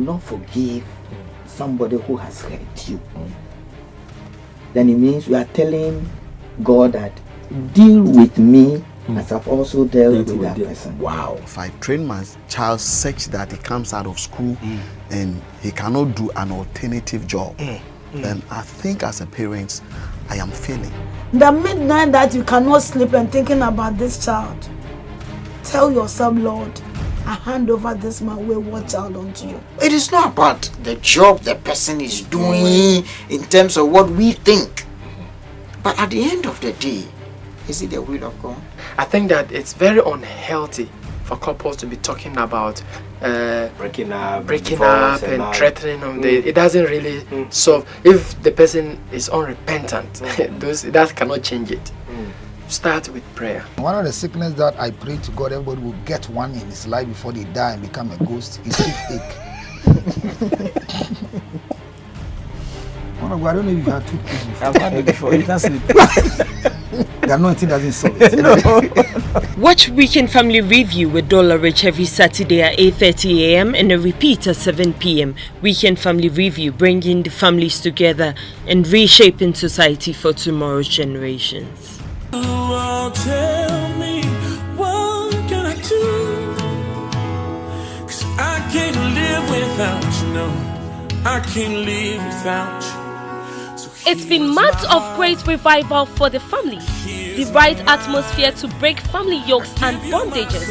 do not forgive somebody who has hurt you, then it means you are telling God that deal with me as I've also dealt with that person. Wow. If I train my child such that he comes out of school and he cannot do an alternative job, then I think as a parent, I am failing. The midnight that you cannot sleep and thinking about this child, tell yourself, Lord, I hand over this my wayward child unto you. It is not about the job the person is doing in terms of what we think. But at the end of the day, is it the will of God? I think that it's very unhealthy for couples to be talking about breaking up and threatening them. It doesn't really solve. If the person is unrepentant, that cannot change it. Start with prayer. One of the sickness that I pray to God everybody will get one in his life before they die and become a ghost is toothache. I don't know if you had toothache before. I've had it before. You can't sleep. The anointing doesn't solve it. No. Watch Weekend Family Review with Dollarich every Saturday at 8:30 a.m. and a repeat at 7 p.m. Weekend Family Review, bringing the families together and reshaping society for tomorrow's generations. Tell me, what can I do? 'Cause I can't live without you, no. I can't live without you. It's been months of great revival for the family. The right atmosphere to break family yokes and bondages.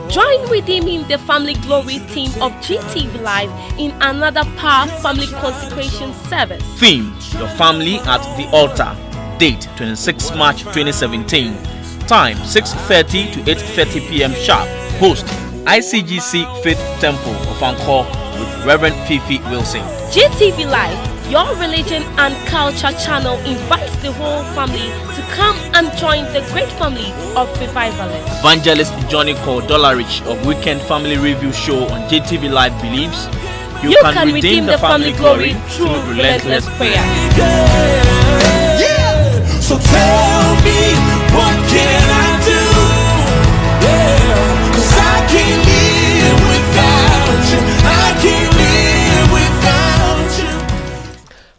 Join redeeming the Family Glory team of GTV Live in another power family consecration service. Theme: Your Family at the Altar. Date: 26 March 2017. Time: 6:30 to 8:30 p.m. sharp. Host: ICGC Faith Temple of Angkor with Reverend Fifi Wilson. GTV Live, your religion and culture channel, invites the whole family to come and join the great family of revivalists. Evangelist Johnny Cole Dollarich of Weekend Family Review Show on GTV Live believes you can redeem the family glory through relentless prayer. So tell me, what can I do? Yeah, 'cause I can't live without you. I can't live without you.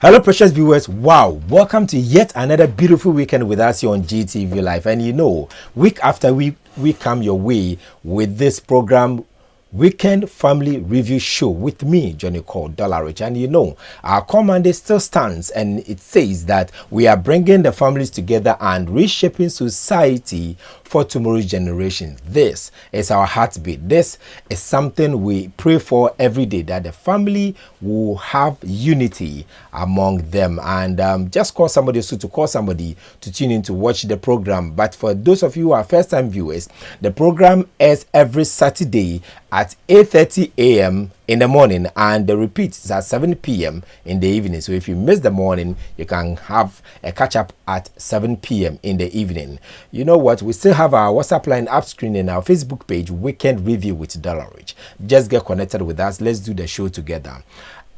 Hello, precious viewers. Wow, welcome to yet another beautiful weekend with us here on GTV Live. And you know, week after week, we come your way with this program, Weekend Family Review Show, with me, Johnny Cole Dollarich. And you know, our command still stands, and it says that we are bringing the families together and reshaping society for tomorrow's generation. This is our heartbeat. This is something we pray for every day, that the family will have unity among them. And just call somebody to call somebody to tune in to watch the program. But for those of you who are first-time viewers, the program is every Saturday at 8:30 a.m. in the morning, and the repeat is at 7 p.m. in the evening. So if you miss the morning, you can have a catch up at 7 p.m. in the evening. You know what? We still have our WhatsApp line up screen in our Facebook page, Weekend Review with Dollarich. Just get connected with us. Let's do the show together.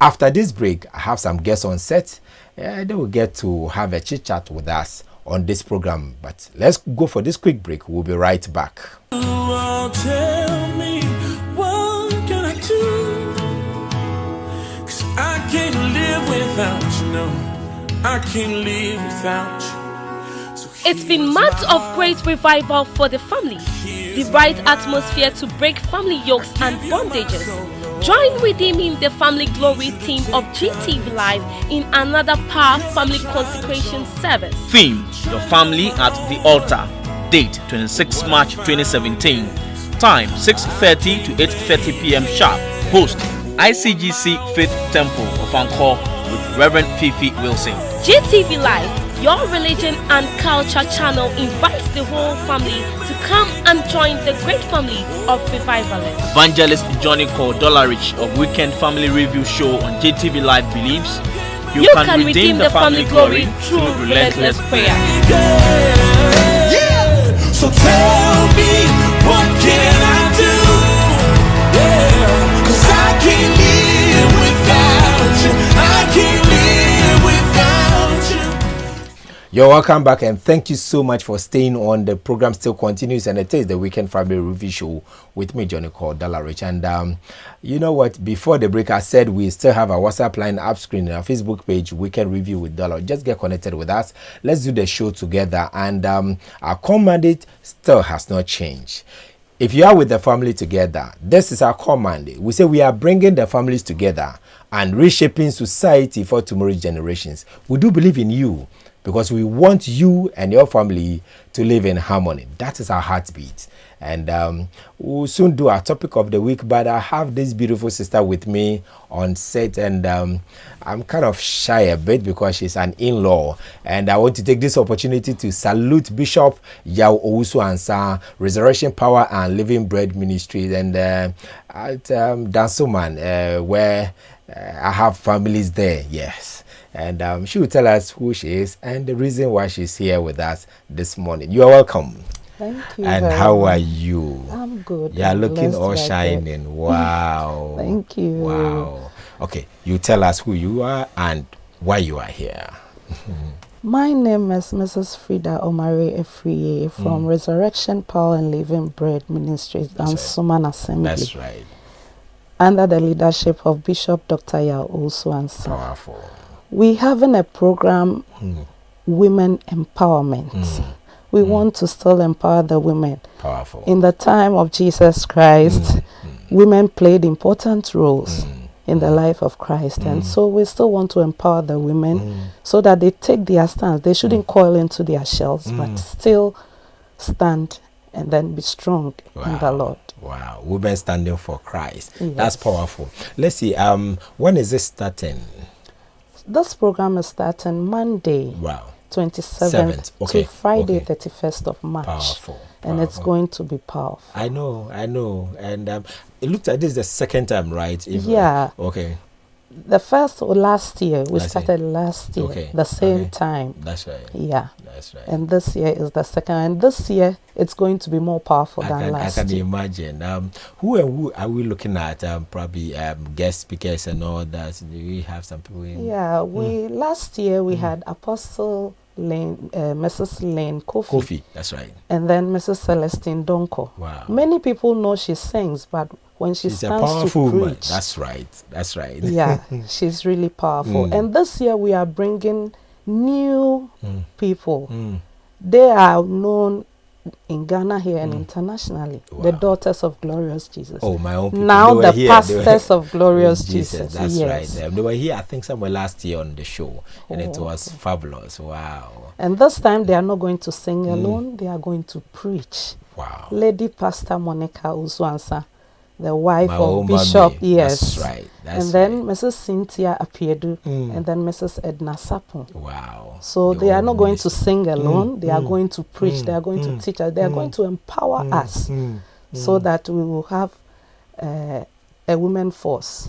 After this break, I have some guests on set. They will get to have a chit chat with us on this program. But let's go for this quick break. We'll be right back. Tell me, what can I do? 'Cause I can't live without you, no. I can't live without you. It's been months of great revival for the family. The right atmosphere to break family yokes and bondages. Join redeeming the Family Glory team of GTV Live in another power family consecration service. Theme: Your Family at the Altar. Date: 26 March 2017. Time: 6:30 to 8:30 p.m. sharp. Host: ICGC Faith Temple of Angkor with Reverend Fifi Wilson. GTV Live, your religion and culture channel, invites the whole family to come and join the great family of revivalists. Evangelist Johnny Cole Dollarich of Weekend Family Review Show on GTV Live believes you can redeem the family glory through relentless prayer. So tell me, what can I do? Yeah, 'cause I can't live without you. I can't live without you. You're welcome back, and thank you so much for staying on. The program still continues, and it is the Weekend Family Review Show with me, Johnny called Dollarich. And you know what? Before the break, I said we still have our WhatsApp line up screen and our Facebook page, Weekend Review with Dollarich. Just get connected with us. Let's do the show together. And our core mandate still has not changed. If you are with the family together, this is our core mandate. We say we are bringing the families together and reshaping society for tomorrow's generations. We do believe in you, because we want you and your family to live in harmony. That is our heartbeat. And we'll soon do our topic of the week, but I have this beautiful sister with me on set, and I'm kind of shy a bit because she's an in-law. And I want to take this opportunity to salute Bishop Yao Owusu Ansa, Resurrection Power and Living Bread Ministries, and at Dansoman, where I have families there, yes. And she will tell us who she is and the reason why she's here with us this morning. You are welcome. Thank you. And how are you? I'm good. You are looking all shining. Wow. Thank you. Wow. Okay, you tell us who you are and why you are here. My name is Mrs. Frida Omare Efriye from Resurrection Power and Living Bread Ministries and Suman Assembly. That's right. Under the leadership of Bishop Dr. Yao Owusu Ansa. Powerful. We having a program, Women Empowerment. We want to still empower the women. Powerful. In the time of Jesus Christ, women played important roles in the life of Christ. And so we still want to empower the women so that they take their stance. They shouldn't coil into their shells, but still stand and then be strong in the Lord. Wow. Women standing for Christ. Yes. That's powerful. Let's see. When is it starting? This program is starting Monday, 27th okay. to Friday, 31st of March. Powerful. And it's going to be powerful. I know. And it looks like this is the second time, right? Yeah. Okay. The first or last year, we started last year, okay. the same time. That's right. Yeah. That's right. And this year is the second. And this year, it's going to be more powerful than last year. I can imagine. Who are we looking at? Probably guest speakers and all that. Do we have some people in? Yeah, last year we had Apostle Lane, Mrs. Lane Kofi. That's right. And then Mrs. Celestine Donko. Wow. Many people know she sings, but when she's stands a powerful to preach, woman. That's right. Yeah, she's really powerful. And this year we are bringing new people. They are known in Ghana here and internationally. Wow. The Daughters of Glorious Jesus. Oh, my own people. Now the Pastors of Glorious Jesus. That's right. They were here, I think, somewhere last year on the show, and it was fabulous. Wow. And this time they are not going to sing alone. They are going to preach. Wow. Lady Pastor Monica Usuansa, the wife of Bishop. Mommy. Yes. That's right. And then Mrs. Cynthia Apiedu and then Mrs. Edna Sapon. Wow. So they are not going to sing alone. They are going to preach. They are going to teach us. They are going to empower us so that we will have a women force.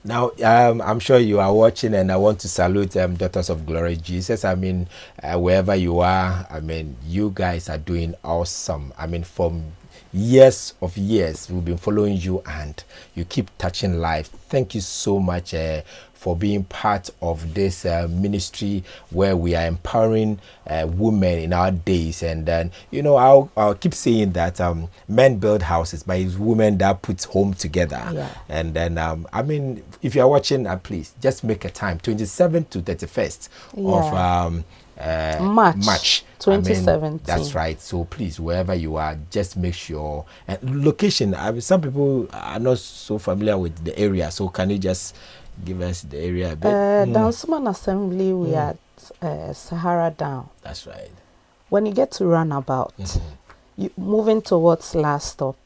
Now, I'm sure you are watching, and I want to salute Daughters of Glory Jesus. I mean, wherever you are, I mean, you guys are doing awesome. I mean, from years we've been following you, and you keep touching life. Thank you so much for being part of this ministry where we are empowering women in our days. And then, you know, I'll keep saying that men build houses, but it's women that put home together. Yeah. And then I mean, if you are watching, please just make a time, 27th to 31st of March 2017. I mean, that's right. So please, wherever you are, just make sure. And location, I mean, some people are not so familiar with the area, so can you just give us the area a bit? Dansuman Assembly, we are at Sahara Down. That's right. When you get to Runabout, you moving towards last stop,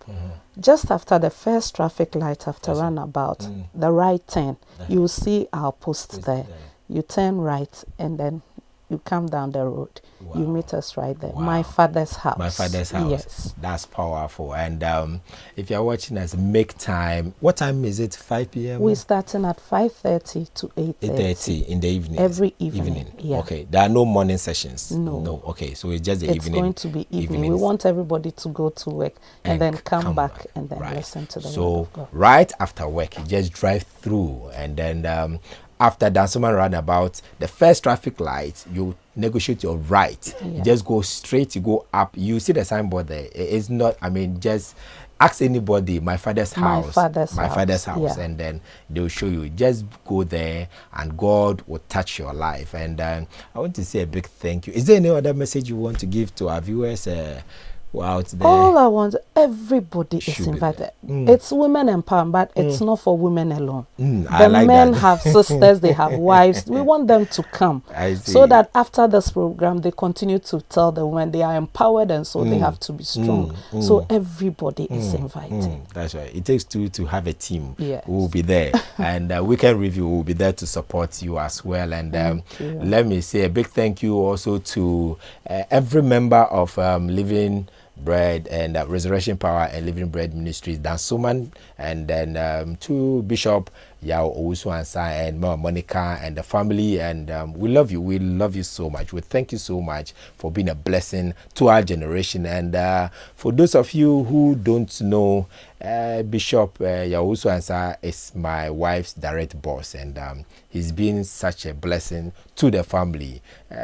just after the first traffic light after Runabout, the right turn, you will see our post there. You turn right and then you come down the road. Wow. You meet us right there. Wow. My father's house. My father's house. Yes. That's powerful. And if you're watching us, make time. What time is it? 5 p.m.? We're starting at 5:30 to 8:30. 8:30 in the evening? Every evening. Yeah. Okay. There are no morning sessions? No. Okay. So it's just the evening. It's going to be evening. We want everybody to go to work and then come back and then listen to the word of God. Right after work, you just drive through, and then after Dansoman roundabout, the first traffic light, you negotiate your right. You just go straight, you go up. You see the signboard there. It's not, I mean, just ask anybody, my father's house. My father's house. And then they'll show you. Just go there and God will touch your life. And I want to say a big thank you. Is there any other message you want to give to our viewers? Out there? All I want, everybody is invited. It's women empowerment, but it's not for women alone. The men have sisters, they have wives. We want them to come so that after this program, they continue to tell the women they are empowered and so they have to be strong. So everybody is invited. That's right. It takes two to have a team. Yes. We will be there. And Weekend Review will be there to support you as well. And let me say a big thank you also to every member of Living Bread and Resurrection Power and Living Bread Ministries, Dan Suman, and then to Bishop Yao Owusu-Ansah and Mama Monica and the family. And we love you. We love you so much. We thank you so much for being a blessing to our generation. And for those of you who don't know, Bishop Yao Owusu-Ansah is my wife's direct boss, and he's been such a blessing to the family.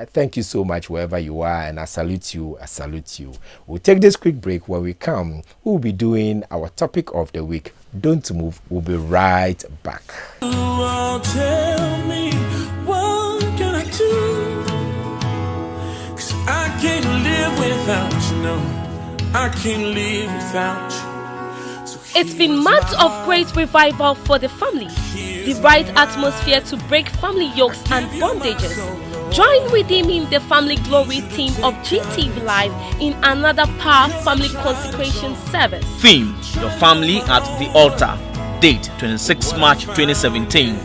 Thank you so much wherever you are, and I salute you. I salute you. We'll take this quick break. When we come, we'll be doing our topic of the week. Don't move. We'll be right back. Tell me, what can I do? 'Cause I can't live without you, no. I can't live without you. It's been months of great revival for the family. The right atmosphere to break family yokes and bondages. Join Redeeming the Family Glory team of GTV Live in another Power Family Consecration service. Theme: Your Family at the Altar. Date: 26 March 2017.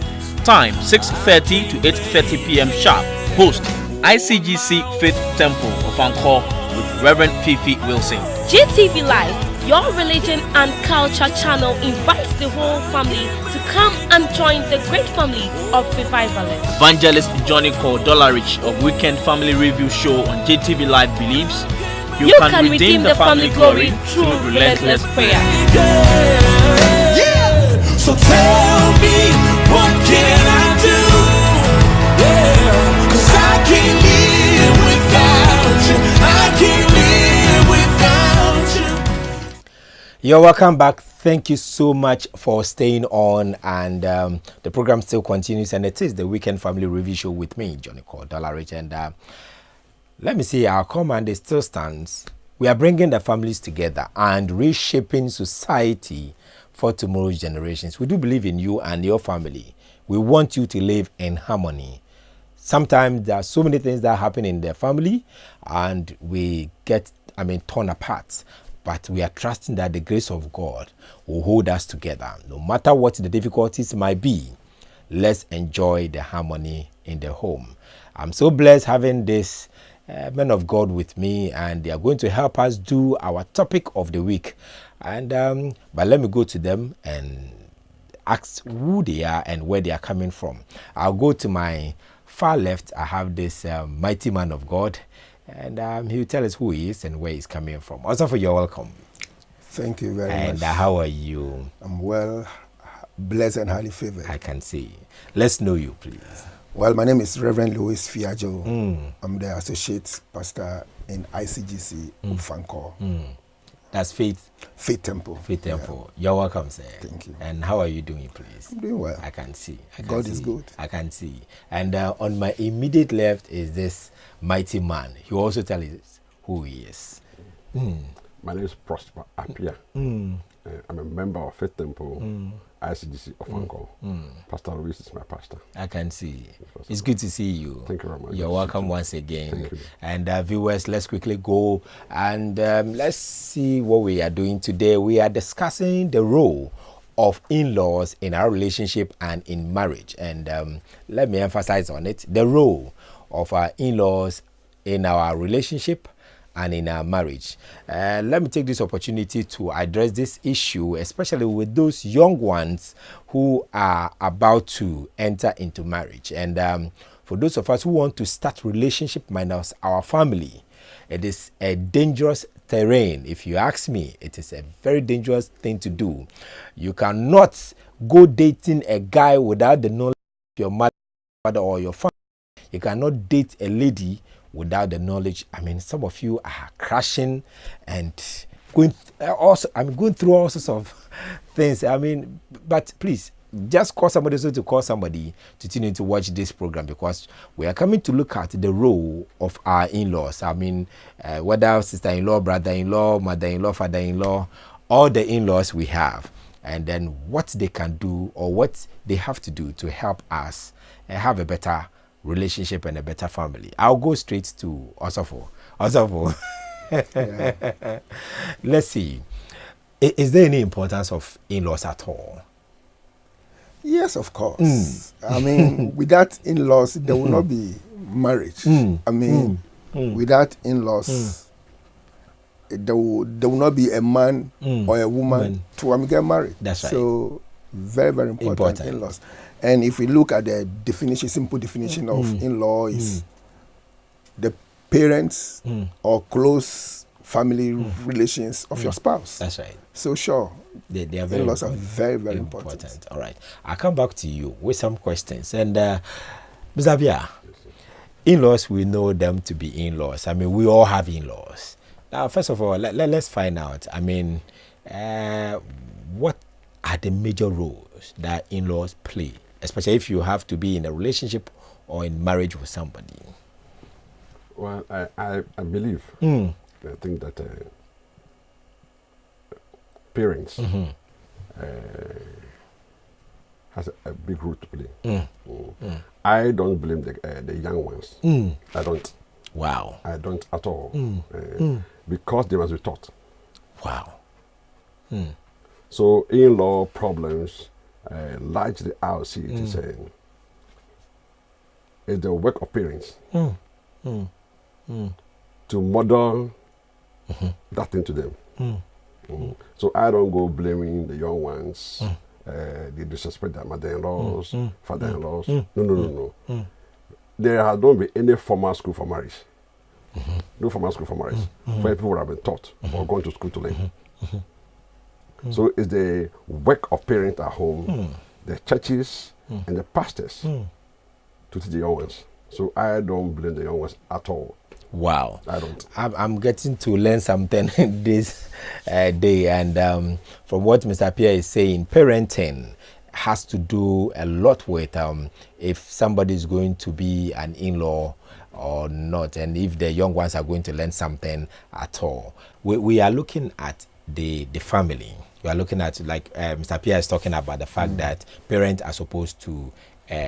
Time: 6:30 to 8:30 p.m. sharp. Host: ICGC Faith Temple of Angkor with Reverend Fifi Wilson. GTV Live, your religion and culture channel, invites the whole family to come and join the great family of revivalists. Evangelist Johnny Cole Dollarich of Weekend Family Review Show on GTV Live believes you can redeem the family glory through relentless prayer. So tell me, what can I do? 'Cause I can't live without you. I can't live without you. You're welcome back. Thank you so much for staying on, and the program still continues, and it is the Weekend Family Review Show with me, Johnny Cole Dollarich. And let me see, our command still stands. We are bringing the families together and reshaping society for tomorrow's generations. We do believe in you and your family. We want you to live in harmony. Sometimes there are so many things that happen in the family and we get, torn apart. But we are trusting that the grace of God will hold us together. No matter what the difficulties might be, let's enjoy the harmony in the home. I'm so blessed having this men of God with me, and they are going to help us do our topic of the week. And but let me go to them and ask who they are and where they are coming from. I'll go to my far left. I have this mighty man of God, and he will tell us who he is and where he's coming from. Also, for you're welcome. Thank you very much. And how are you? I'm well, blessed and highly favored. I can see. Let's know you, please. Well, my name is Reverend Louis Fiajo. I'm the associate pastor in ICGC of Angkor. That's Faith Temple. Faith Temple. Yeah. You're welcome, sir. Thank you. And how are you doing, please? I'm doing well. I can see. God is good. I can see. And on my immediate left is this mighty man. He will also tell us who he is. My name is Prosper Apia. I'm a member of Faith Temple, ICGC of Angkor. Pastor Louis is my pastor. I can see. It's good to see you. Thank you very much. You're welcome once again. Thank you. And viewers, let's quickly go and let's see what we are doing today. We are discussing the role of in-laws in our relationship and in marriage. And let me emphasize on it, the role of our in-laws in our relationship and in our marriage. Let me take this opportunity to address this issue, especially with those young ones who are about to enter into marriage. And for those of us who want to start relationship minus our family, it is a dangerous terrain. If you ask me, it is a very dangerous thing to do. You cannot go dating a guy without the knowledge your mother or your father. You cannot date a lady without the knowledge. I mean, some of you are crashing and going through all sorts of things. I mean, but please, just call somebody to tune in to watch this program, because we are coming to look at the role of our in-laws. I mean, whether sister-in-law, brother-in-law, mother-in-law, father-in-law, all the in-laws we have, and then what they can do or what they have to do to help us have a better relationship and a better family. I'll go straight to Osofo. Yeah. Let's see. Is there any importance of in-laws at all? Yes, of course. I mean, without in-laws, there will not be marriage. I mean, without in-laws, there will not be a man or a woman to get married. That's right. So, very, very important. In-laws. And if we look at the definition, simple definition of in-law is the parents or close family relations of your spouse. That's right. So sure, they are very in-laws are very, very important. All right. I'll come back to you with some questions. And Mr. Abia, in-laws, we know them to be in-laws. I mean, we all have in-laws. Now, first of all, let's find out. I mean, what are the major roles that in-laws play, especially if you have to be in a relationship or in marriage with somebody? Well, I believe, I think that parents has a big role to play. I don't blame the young ones. I don't. Wow. I don't at all. Because they must be taught. Wow. So in-law problems, largely I would see it as is the work of parents to model that thing to them. So I don't go blaming the young ones. They disrespect their mother-in-laws, father-in-laws. No. There has not been any formal school for marriage. No formal school for marriage. Where people have been taught or gone to school to learn. So it's the work of parents at home, the churches and the pastors to teach the young ones. So I don't blame the young ones at all. Wow. I don't. I'm getting to learn something this day. And from what Mr. Pierre is saying, parenting has to do a lot with if somebody is going to be an in-law or not, and if the young ones are going to learn something at all. We are looking at the family. We are looking at, like Mr. Pierre is talking about the fact that parents are supposed to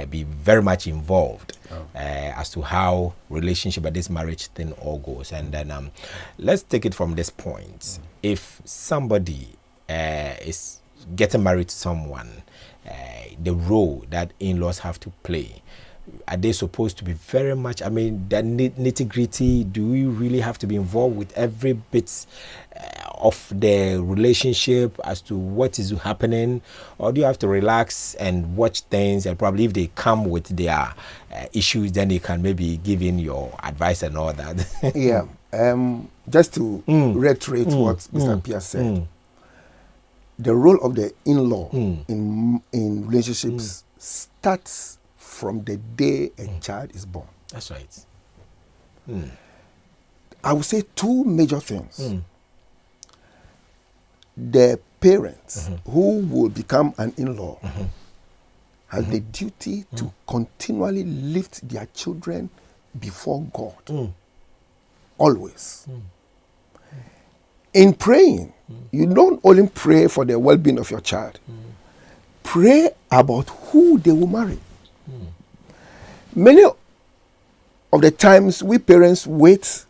be very much involved as to how relationship and this marriage thing all goes. And then let's take it from this point. If somebody is getting married to someone, the role that in-laws have to play, are they supposed to be very much, I mean, the nitty-gritty? Do we really have to be involved with every bit of the relationship as to what is happening, or do you have to relax and watch things, and probably if they come with their issues, then you can maybe give in your advice and all that? Yeah. Just to reiterate what Mr. Pierre said, the role of the in-law in relationships starts from the day a child is born. That's right. I would say two major things. The parents who will become an in-law have the duty to continually lift their children before God. Always. In praying, you don't only pray for the well-being of your child. Pray about who they will marry. Many of the times we parents wait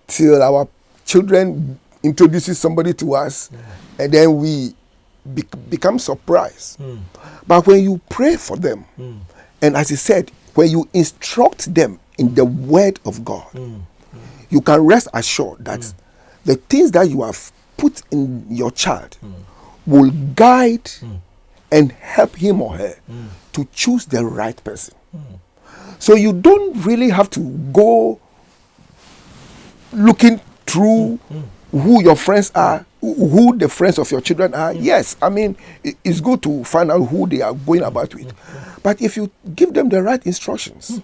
till our children introduces somebody to us and then we become surprised. But when you pray for them, and as he said, when you instruct them in the word of God, you can rest assured that the things that you have put in your child will guide and help him or her to choose the right person. So you don't really have to go looking through who your friends are, who the friends of your children are. Yes, I mean, it's good to find out who they are going about with. But if you give them the right instructions,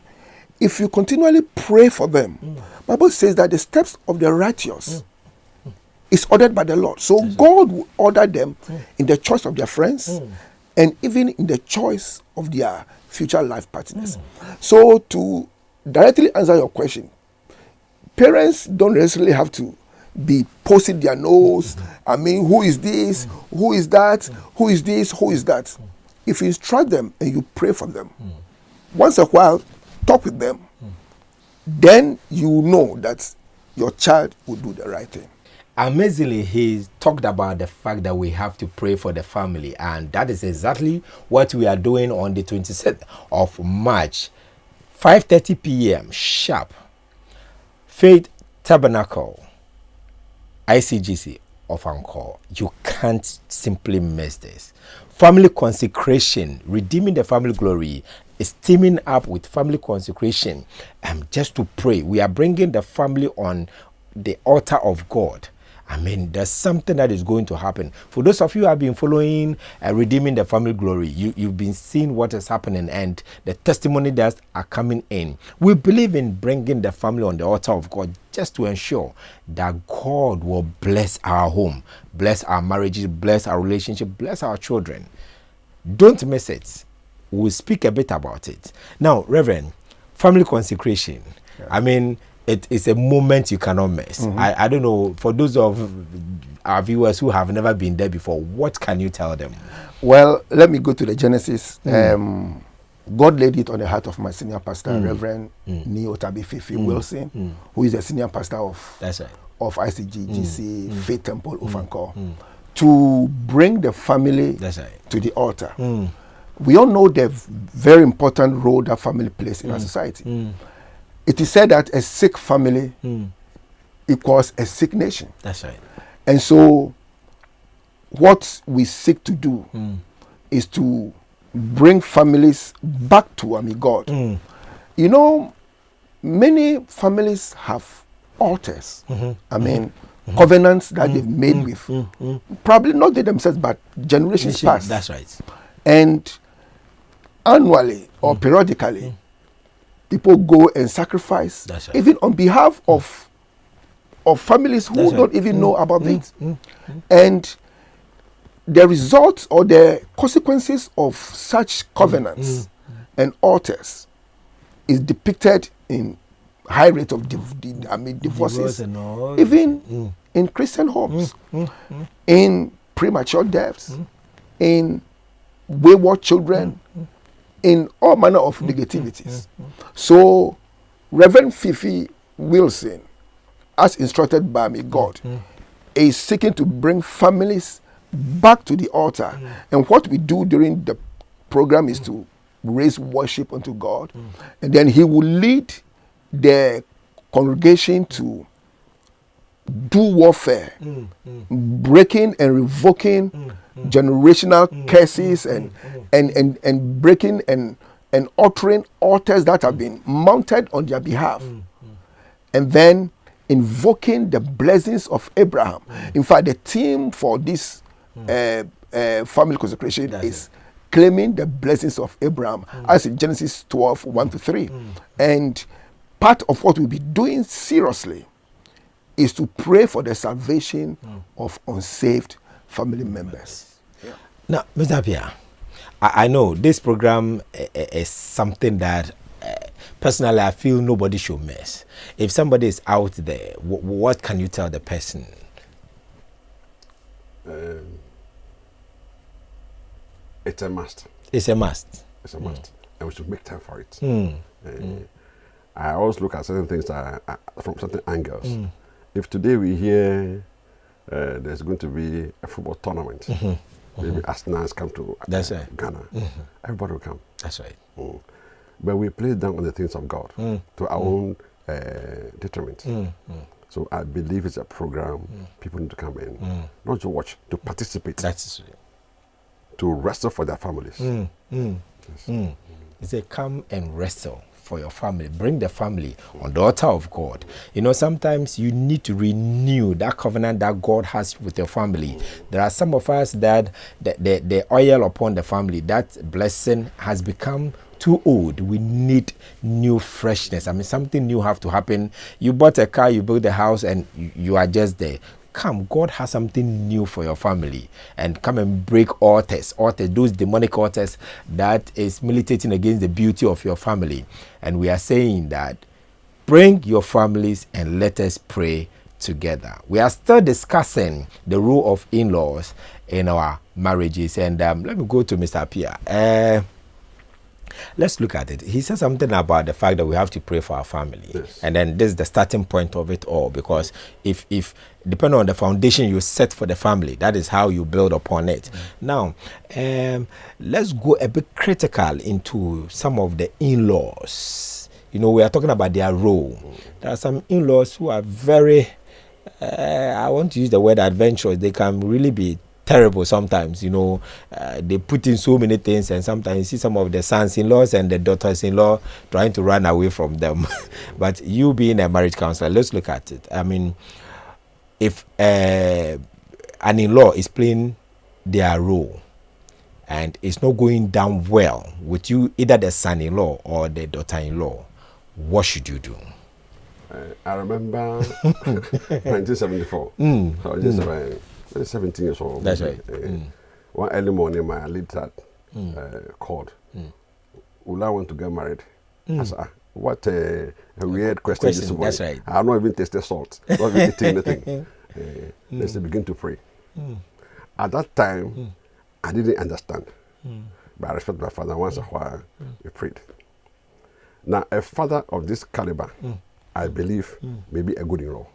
if you continually pray for them, Bible says that the steps of the righteous is ordered by the Lord. So God will order them in the choice of their friends and even in the choice of their future life partners. So to directly answer your question, parents don't necessarily have to be posting their nose. I mean, who is this? Who is that? Who is this? Who is that? If you instruct them and you pray for them, once a while, talk with them, then you know that your child will do the right thing. Amazingly, he talked about the fact that we have to pray for the family, and that is exactly what we are doing on the 26th of March, 5:30 p.m. sharp. Faith Tabernacle, ICGC of Anchor. You can't simply miss this. Family consecration, redeeming the family glory, is teaming up with family consecration just to pray. We are bringing the family on the altar of God. I mean, there's something that is going to happen. For those of you who have been following Redeeming the Family Glory, you've been seeing what is happening and the testimony that are coming in. We believe in bringing the family on the altar of God just to ensure that God will bless our home, bless our marriages, bless our relationship, bless our children. Don't miss it. We'll speak a bit about it. Now, Reverend, family consecration. Yeah. I mean, it is a moment you cannot miss. I don't know, for those of our viewers who have never been there before, what can you tell them? Well, let me go to the Genesis. God laid it on the heart of my senior pastor, Reverend Neo Tabi Fifi Wilson, who is the senior pastor of ICGC Faith Temple of Anchor, to bring the family to the altar. We all know the very important role that family plays in our society. It is said that a sick family equals a sick nation. That's right. And so what we seek to do is to bring families back to God. You know, many families have altars. I mean, covenants that they've made with, probably not they themselves, but generations past. That's right. And annually or periodically, people go and sacrifice, right, even on behalf of families who don't even know about it. And the results or the consequences of such covenants and altars is depicted in high rate of divorces, even in Christian homes, in premature deaths, in wayward children, in all manner of negativities. So, Reverend Fifi Wilson, as instructed by me God, is seeking to bring families back to the altar. And what we do during the program is to raise worship unto God. And then he will lead the congregation to do warfare, breaking and revoking generational curses and breaking and altering altars that have been mounted on their behalf, and then invoking the blessings of Abraham. In fact, the theme for this family consecration is claiming the blessings of Abraham, as in Genesis 12, 1-3. And part of what we'll be doing seriously is to pray for the salvation of unsaved family members. Yeah. Now, Mr. Apia, I know this program is something that personally I feel nobody should miss. If somebody is out there, what can you tell the person? It's a must. It's a must. It's a must. And we should make time for it. I always look at certain things from certain angles. If today we hear there's going to be a football tournament, maybe Arsenal come to Ghana, everybody will come. That's right. But we play down on the things of God to our own detriment. So I believe it's a program people need to come in, not to watch, to participate. That's right. To wrestle for their families. Yes. They come and wrestle for your family. Bring the family on the altar of God. You know, sometimes you need to renew that covenant that God has with your family. There are some of us that the oil upon the family, that blessing has become too old. We need new freshness. I mean, something new have to happen. You bought a car, you built a house, and you are just there. Come, God has something new for your family, and come and break altars, those demonic altars that is militating against the beauty of your family. And we are saying that bring your families and let us pray together. We are still discussing the role of in-laws in our marriages, and let me go to Mr. Apia. Let's look at it. He said something about the fact that we have to pray for our family. Yes. And then this is the starting point of it all, because if depending on the foundation you set for the family, that is how you build upon it. Now, let's go a bit critical into some of the in-laws. You know, we are talking about their role. There are some in-laws who are very, I want to use the word adventurous. They can really be terrible sometimes. You know, they put in so many things, and sometimes you see some of the sons-in-laws and the daughters-in-law trying to run away from them. But you being a marriage counselor, let's look at it. I mean, if an in-law is playing their role and it's not going down well with you, either the son-in-law or the daughter-in-law, what should you do? I remember 1974. I was just about 17 years old. That's right. One early morning, my lead dad called. Will I want to get married? I said, what a weird question this morning. That's right. I have not even tasted salt. Not even eating anything. Let's begin to pray. At that time, I didn't understand. But I respect my father. Once a while, we prayed. Now, a father of this caliber, I believe, may be a good in-law.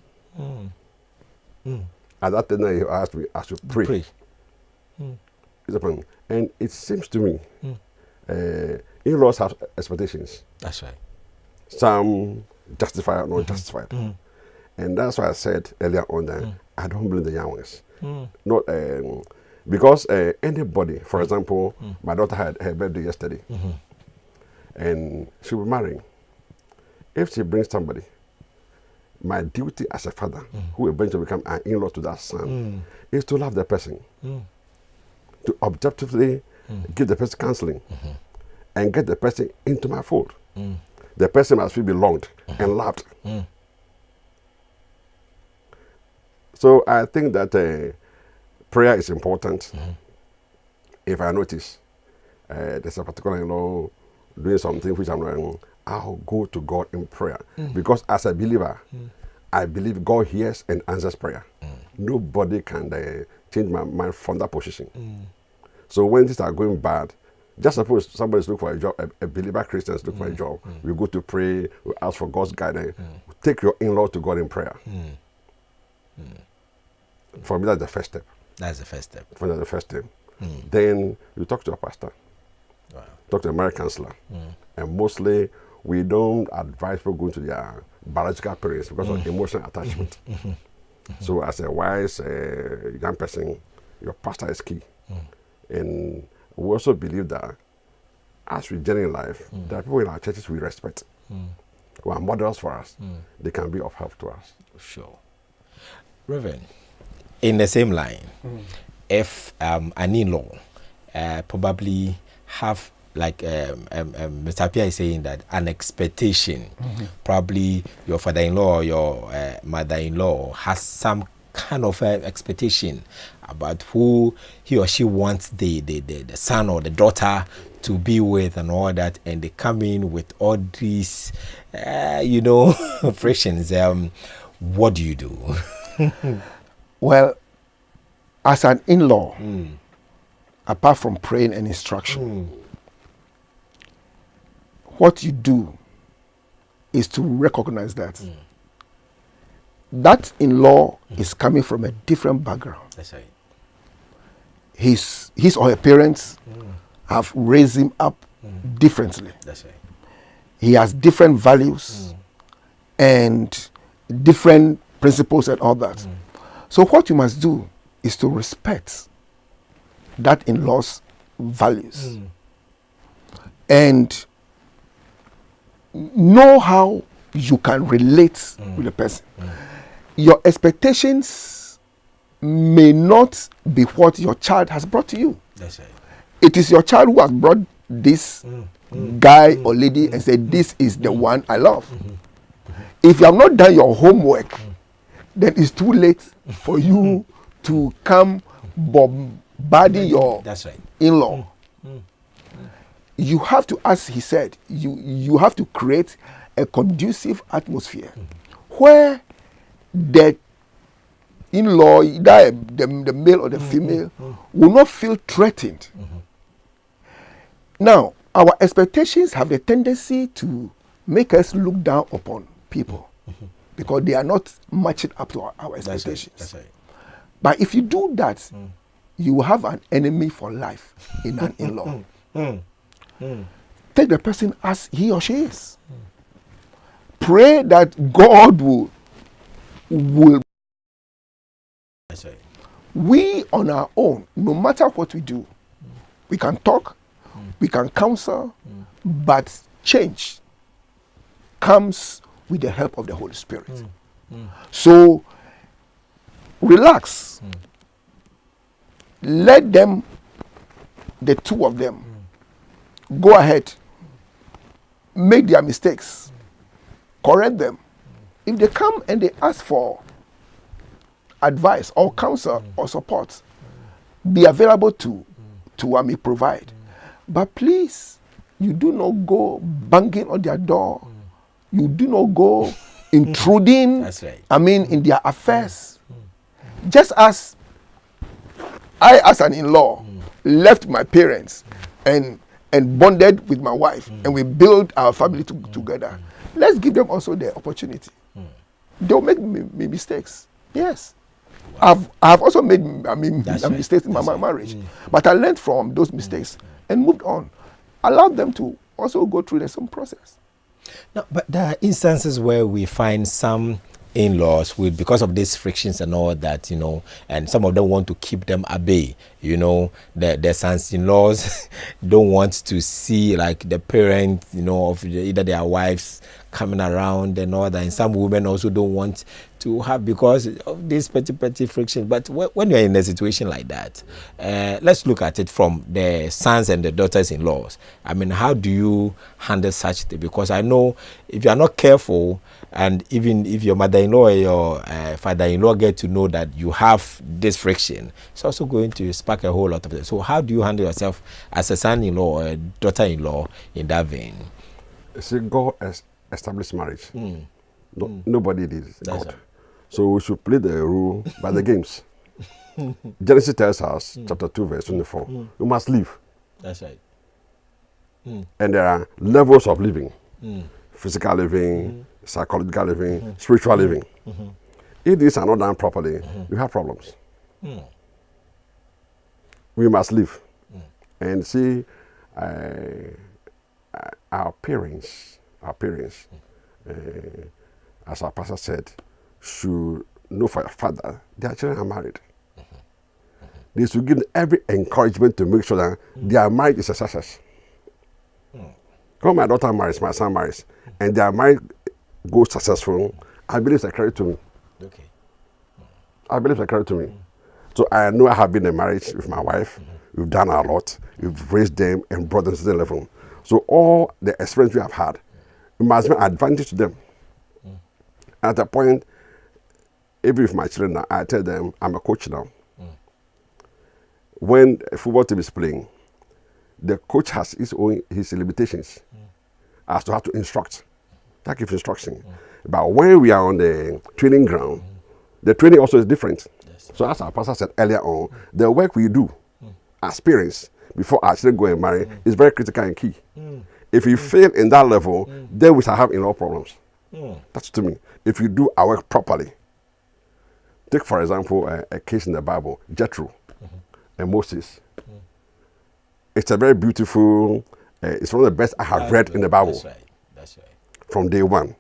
At that time, he asked me, I should pray. And it seems to me, in-laws have expectations. That's right. Some justified or not justified. And that's why I said earlier on that I don't blame the young ones. Not because anybody, for example, my daughter had her birthday yesterday, and she will be marrying. If she brings somebody, my duty as a father, who will eventually become an in-law to that son, is to love the person, to objectively give the person counseling, and get the person into my fold. The person must feel belonged and loved. So I think that prayer is important. If I notice there's a particular in-law doing something which I'm doing, I'll go to God in prayer. Because as a believer, I believe God hears and answers prayer. Nobody can change my mind from that position. So when things are going bad, just suppose somebody's looking for a job, a believer Christian is looking for a job. We go to pray, we ask for God's guidance. Take your in-law to God in prayer. For me, that's the first step. That's the first step. For me, that's the first step. Then you talk to a pastor, talk to a marriage counselor. And mostly, we don't advise people going to their biological parents because of emotional attachment. So as a wise young person, your pastor is key. And we also believe that as we journey in life, there are people in our churches we respect, who are models for us. They can be of help to us. Sure. Reverend, in the same line, if an in-law probably have, like Mr. Pia is saying, that an expectation, probably your father-in-law or your mother-in-law has some kind of expectation about who he or she wants the son or the daughter to be with and all that, and they come in with all these frictions. What do you do? Well, as an in-law, apart from praying and instruction, what you do is to recognize that that in-law is coming from a different background. That's right. His or her parents have raised him up differently. That's right. He has different values and different principles and all that. So what you must do is to respect that in-law's values. And know how you can relate with the person. Your expectations may not be what your child has brought to you. That's right. It is your child who has brought this guy or lady and said, this is the one I love. If you have not done your homework, then it's too late for you to come bombarding your in-law. You have to, as he said, you have to create a conducive atmosphere where the in-law, either the male or the female, will not feel threatened. Now, our expectations have the tendency to make us look down upon people because they are not matching up to our expectations. That's right. But if you do that, you will have an enemy for life in an in-law. Take the person as he or she is. Pray that God will. That's right. We on our own, no matter what we do, we can talk, we can counsel, but change comes with the help of the Holy Spirit. So relax. Let them, the two of them, go ahead, make their mistakes, correct them. If they come and they ask for advice or counsel or support, be available to provide. But please, you do not go banging on their door. You do not go intruding, That's right. in their affairs. Just as I, as an in-law, left my parents and bonded with my wife, and we built our family together. Let's give them also the opportunity. They'll make mistakes. Yes. I've also made mistakes in my marriage. But I learned from those mistakes and moved on. Allowed them to also go through the same process. No, but there are instances where we find some in-laws with, because of these frictions and all that, and some of them want to keep them at bay. The sons-in-laws don't want to see like the parents, of either their wives coming around and all that. And some women also don't want to have, because of this petty friction. But when you're in a situation like that, let's look at it from the sons and the daughters-in-laws. How do you handle such thing? Because I know if you are not careful, and even if your mother-in-law or your father-in-law get to know that you have this friction, it's also going to spark a whole lot of it. So how do you handle yourself as a son-in-law or a daughter-in-law in that vein? See, God has established marriage. Nobody did it. God. Right. So we should play the rule by the games. Genesis tells us, chapter 2, verse 24, you must live. That's right. And there are levels of living. Physical living, psychological living, spiritual living. If these are not done properly, you have problems. We must live. And see, our parents, as our pastor said, should know for a father their children are married. They should give them every encouragement to make sure that their marriage is a success. When my daughter marries, my son marries, and their marriage goes successful, I believe it's a credit to me. Okay. I believe it's a credit to me. So I know I have been in marriage with my wife. We've done a lot. We've raised them and brought them to the level. So all the experience we have had, it must be an advantage to them. At a point, even with my children, I tell them I'm a coach now. When a football team is playing, the coach has his limitations as to how to instruct. That gives instruction. But when we are on the training ground, the training also is different. Yes. So as our pastor said earlier on, the work we do as parents before our children go and marry is very critical and key. If we fail in that level, then we shall have in-law problems. That's to me. If you do our work properly. Take, for example, a case in the Bible, Jethro and Moses. It's a very beautiful, it's one of the best I have read in the Bible. That's right. From day one.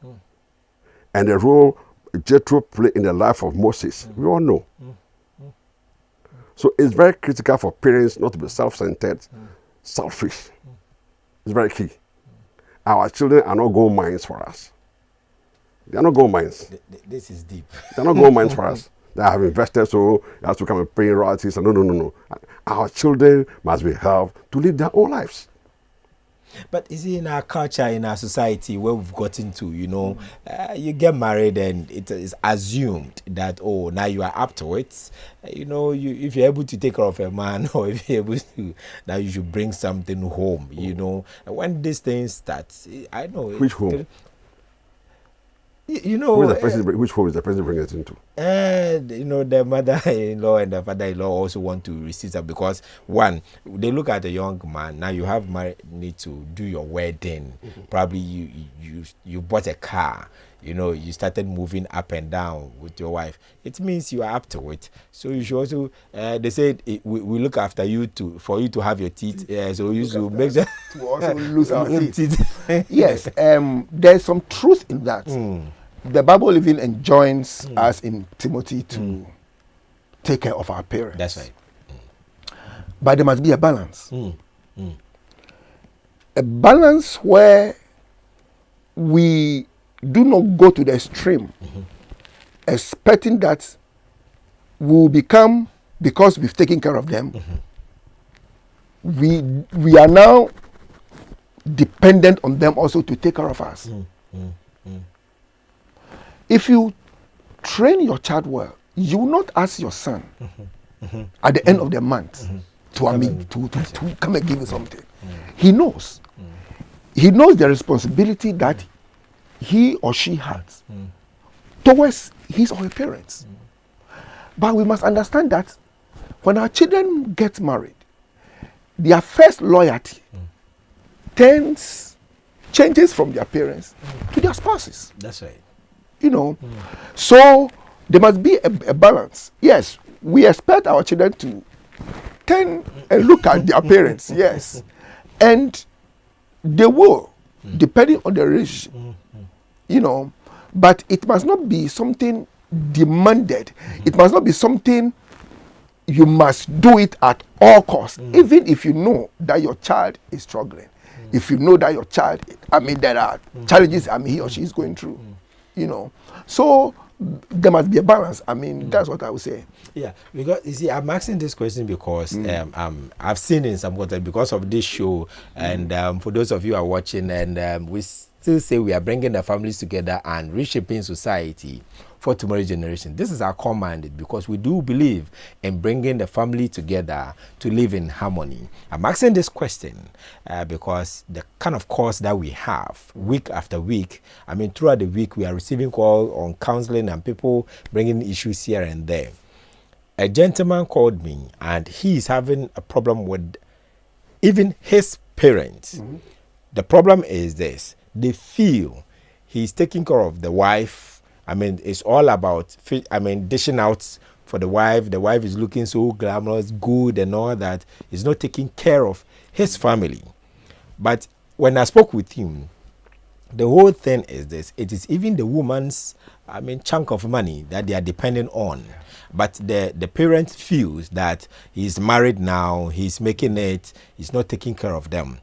And the role Jethro played in the life of Moses, we all know. So it's very critical for parents not to be self-centered, selfish. It's very key. our children are not gold mines for us. They are not gold mines. This is deep. They are not gold mines for us. They have invested, so you have to come and pay royalties. No. Our children must be helped to live their own lives. But is it in our culture, in our society, where we've gotten to, you get married and it is assumed that, oh, now you are up to it. If you're able to take care of a man, or if you're able to, now you should bring something home, When these things start, I know. Which home? Which home is the person bringing it into? The mother-in-law and the father-in-law also want to receive that because, one, they look at a young man. Now you have money to do your wedding. Mm-hmm. Probably you bought a car. You started moving up and down with your wife. It means you are up to it. So you should also, they said, we look after you for you to have your teeth. So you should make sure to also lose our teeth. Yes, there's some truth in that. The Bible even enjoins us in Timothy to take care of our parents. That's right. But there must be a balance. A balance where we do not go to the extreme, expecting that we will become, because we've taken care of them, we are now dependent on them also to take care of us. If you train your child well, you will not ask your son at the end of the month to come and give you something. He knows. He knows the responsibility that he or she has towards his or her parents. But we must understand that when our children get married, their first loyalty changes from their parents to their spouses. That's right. So there must be a balance. Yes, we expect our children to turn and look at their parents, yes. And they will, depending on the relationship, but it must not be something demanded. It must not be something you must do it at all costs, even if you know that your child is struggling. If you know that your child, there are challenges he or she is going through. So there must be a balance. That's what I would say. Yeah, because you see, I'm asking this question because I've seen in some content because of this show, and for those of you who are watching, and we still say we are bringing the families together and reshaping society for tomorrow's generation. This is our core mandate because we do believe in bringing the family together to live in harmony. I'm asking this question because the kind of course that we have week after week, throughout the week we are receiving calls on counseling and people bringing issues here and there. A gentleman called me and he is having a problem with even his parents. The problem is this: they feel he's taking care of the wife. It's all about, dishing out for the wife. The wife is looking so glamorous, good and all that. He's not taking care of his family. But when I spoke with him, the whole thing is this: it is even the woman's, chunk of money that they are depending on. But the parent feels that he's married now, he's making it, he's not taking care of them.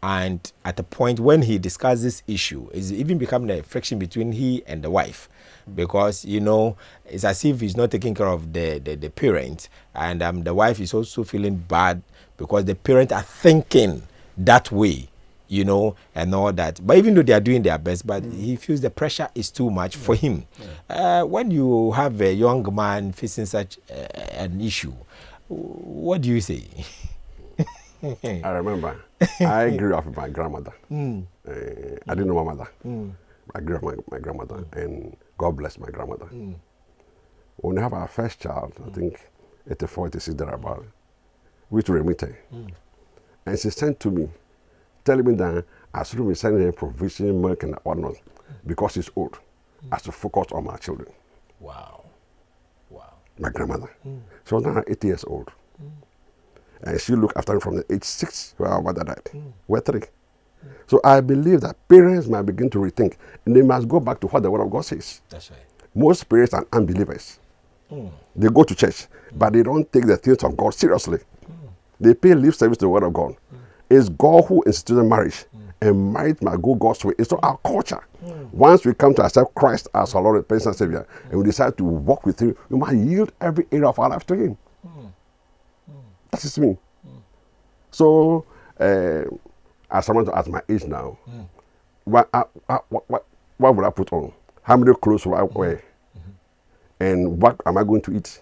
And at the point when he discusses this issue, it's even becoming a friction between he and the wife. Because, it's as if he's not taking care of the parent. And the wife is also feeling bad because the parents are thinking that way, and all that. But even though they are doing their best, but he feels the pressure is too much for him. When you have a young man facing such an issue, what do you say? I remember I grew up with my grandmother. I didn't know my mother. I grew up with my grandmother, and God bless my grandmother. When we have our first child, I think 84, 86 thereabout, we to remit her. And she sent to me, telling me that I should be sending her provision, milk and whatnot, because she's old. I should focus on my children. Wow. My grandmother. She was now 80 years old. And she looked after me from the age 6 when our mother died. We're 3. So I believe that parents might begin to rethink, and they must go back to what the Word of God says. That's right. Most parents are unbelievers. They go to church, but they don't take the things of God seriously. They pay lip service to the Word of God. It's God who instituted marriage, and marriage must go God's way. It's not our culture. Once we come to accept Christ as our Lord and personal Savior, and we decide to walk with Him, we must yield every area of our life to Him. That is me. So, as someone at my age now, what would I put on? How many clothes will I wear? And what am I going to eat?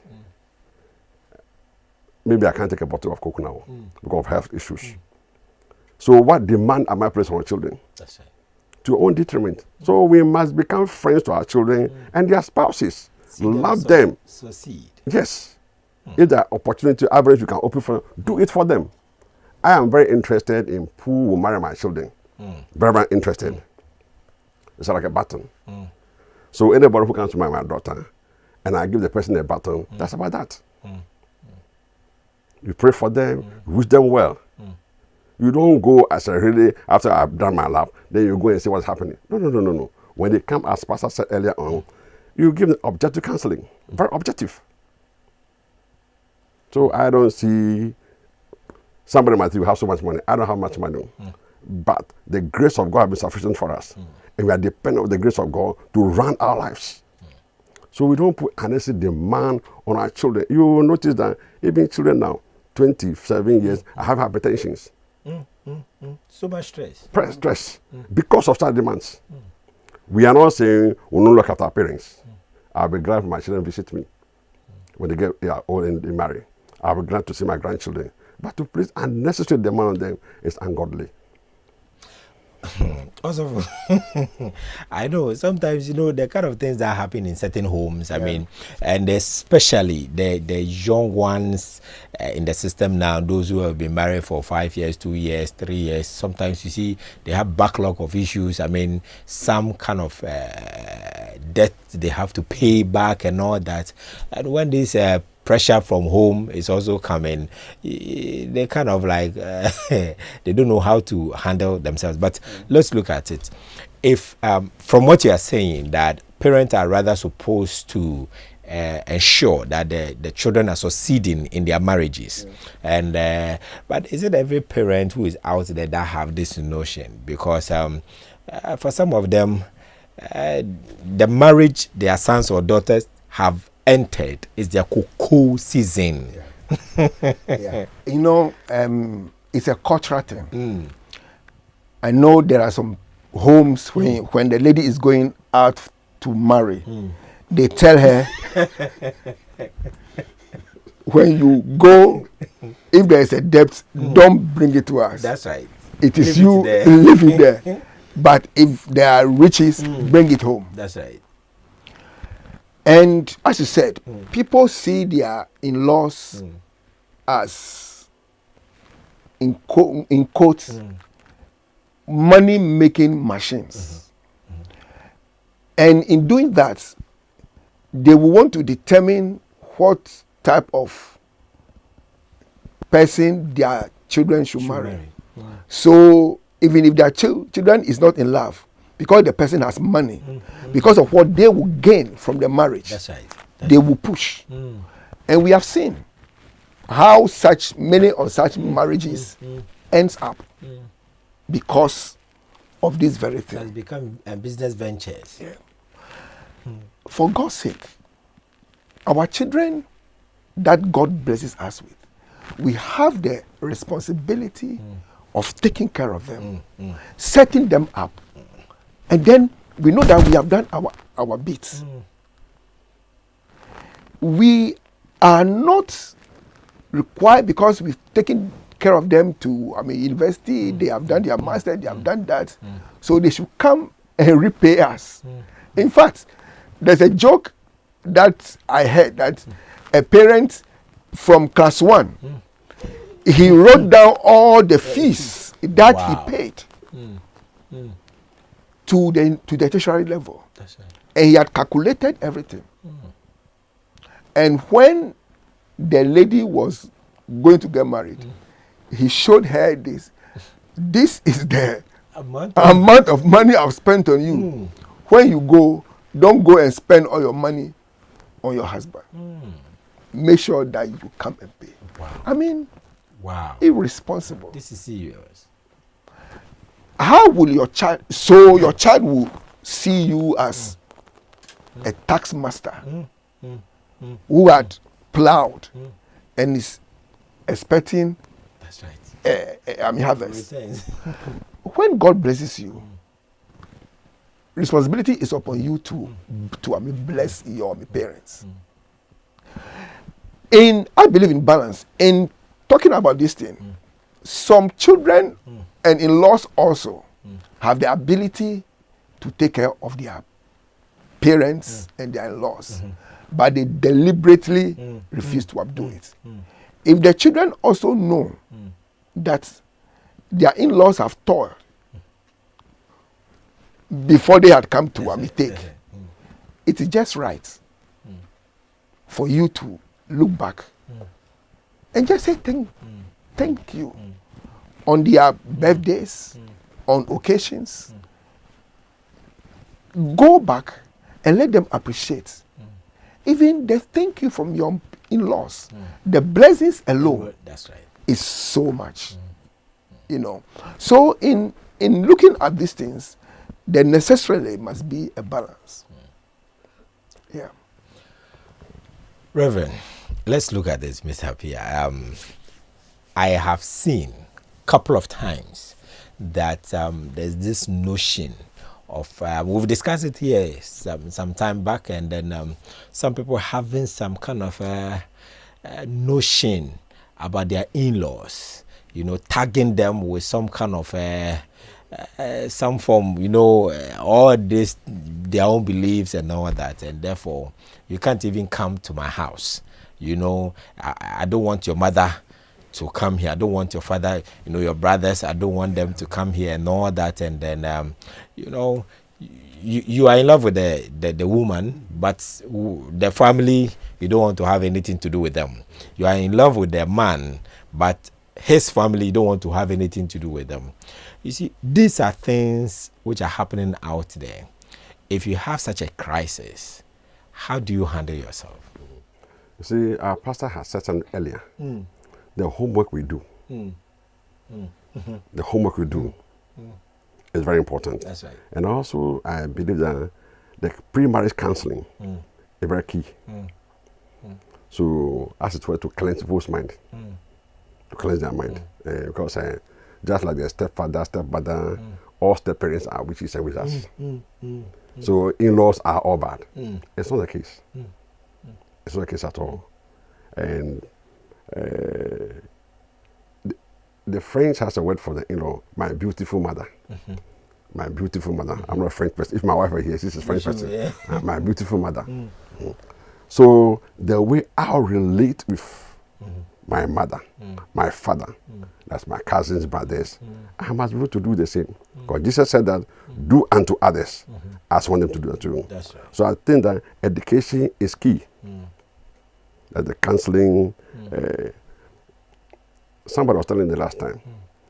Maybe I can't take a bottle of Coke now because of health issues. So what demand am I placing on children? That's right. To your own detriment. So we must become friends to our children and their spouses. Love them. Succeed. Yes. If there are opportunity, average, you can open for them, do it for them. I am very interested in who will marry my children. Very, very interested. It's like a button. So anybody who comes to my daughter, and I give the person a button, that's about that. You pray for them, wish them well. You don't go as a really, after I've done my lap, then you go and see what's happening. No. When they come, as Pastor said earlier on, you give them objective counseling. Very objective. So I don't see, somebody might think we have so much money. I don't have much money. But the grace of God has been sufficient for us. And we are dependent on the grace of God to run our lives. So we don't put unnecessary demand on our children. You will notice that even children now, 27 years, I have hypertensions. So much stress. Stress. Because of such demands. We are not saying we'll not look at our parents. I'll be glad when my children visit me. When they get old and they marry. I'll be glad to see my grandchildren. But to place unnecessary demand on them is ungodly. Also, I know sometimes the kind of things that happen in certain homes. I mean, and especially the young ones in the system now, those who have been married for 5 years, 2 years, 3 years. Sometimes you see they have backlog of issues. I mean, some kind of debt they have to pay back and all that. And when this pressure from home is also coming, they kind of like they don't know how to handle themselves. But let's look at it. If from what you are saying, that parents are rather supposed to ensure that the children are succeeding in their marriages, and but is it every parent who is out there that have this notion? Because for some of them, the marriage their sons or daughters have entered is their cocoa season. It's a cultural thing. I know there are some homes when the lady is going out to marry, they tell her, when you go, if there is a debt, don't bring it to us. That's right. It is you living there. But if there are riches, bring it home. That's right. And as you said, people see their in-laws as, in quotes, money-making machines. And in doing that, they will want to determine what type of person their children should marry. So even if their children is not in love, because the person has money, because of what they will gain from the marriage, that's right. They will push. And we have seen how such many of such marriages ends up because of this very thing. It has become business ventures. For God's sake, our children that God blesses us with, we have the responsibility of taking care of them, setting them up. And then we know that we have done our bits. We are not required, because we've taken care of them to university, they have done their master, they have done that. So they should come and repay us. In fact, there's a joke that I heard that a parent from class 1, he wrote down all the fees that he paid to the tertiary level. That's right. And he had calculated everything. And when the lady was going to get married, he showed her this. This is the amount of money I've spent on you. When you go, don't go and spend all your money on your husband. Make sure that you come and pay. Wow. I mean, wow, irresponsible. This is serious. how will your child, so your child will see you as a tax master who had plowed and is expecting harvest. When God blesses you, responsibility is upon you to bless your parents. I believe in balance. In talking about this thing, some children and in-laws also have the ability to take care of their parents and their in-laws, but they deliberately refuse to do it. If the children also know that their in-laws have toiled before they had come to a mistake, it is just right for you to look back and just say thank you on their birthdays, on occasions. Go back and let them appreciate. Even the thank you from your in-laws, the blessings alone is so much. So in looking at these things, there necessarily must be a balance. Yeah. Reverend, let's look at this, Mr. Pia. I have seen a couple of times that there's this notion of, we've discussed it here some time back, and then some people having some kind of notion about their in-laws, tagging them with some kind of some form, all this, their own beliefs and all that, and therefore you can't even come to my house. I don't want your mother to come here. I don't want your father, your brothers, I don't want them to come here and all that. And then, you are in love with the woman, but the family, you don't want to have anything to do with them. You are in love with the man, but his family, you don't want to have anything to do with them. You see, these are things which are happening out there. If you have such a crisis, how do you handle yourself? You see, our pastor has said something earlier. The homework we do, the homework we do is very important. That's right. And also, I believe that the pre-marriage counseling is very key. So, as it were, to cleanse people's mind, to cleanse their mind. Because just like the stepfather, stepmother, all step-parents are witches and wizards. So, in-laws are all bad. It's not the case. It's not the case at all. And the French has a word for the in-law, my beautiful mother. My beautiful mother. I'm not a French person. If my wife were here, she's a French person. My beautiful mother. So the way I relate with my mother, my father, that's my cousins, brothers, I must be able to do the same. Because Jesus said that, do unto others as I want them to do unto you. That's right. So I think that education is key. That the counseling, somebody was telling me the last time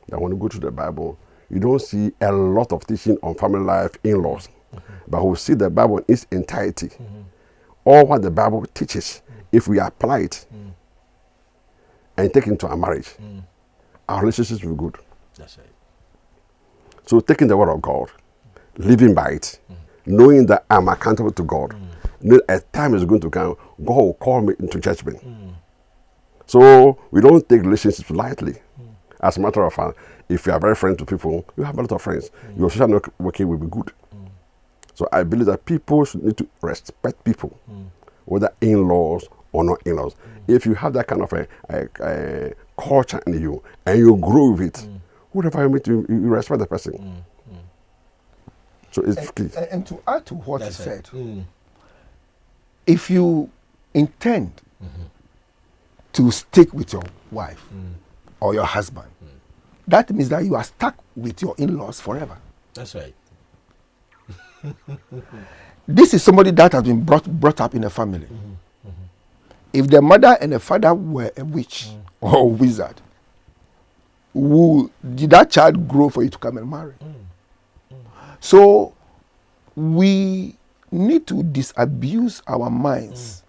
that when you go to the Bible, you don't see a lot of teaching on family life, in-laws, but we see the Bible in its entirety. All what the Bible teaches, if we apply it and take it into our marriage, our relationships will be good. That's right. So taking the word of God, living by it, knowing that I'm accountable to God, knowing a time is going to come, God will call me into judgment. So we don't take relationships lightly. As a matter of fact, if you are very friendly to people, you have a lot of friends, your social networking will be good. So I believe that people should need to respect people, whether in-laws or not in-laws. If you have that kind of a culture in you and you grow with it, whatever you meet, you respect the person. So it's key. And to add to what you said, if you intend to stick with your wife or your husband, that means that you are stuck with your in-laws forever. That's right. This is somebody that has been brought up in a family. If the mother and the father were a witch or a wizard, did that child grow for you to come and marry? So we need to disabuse our minds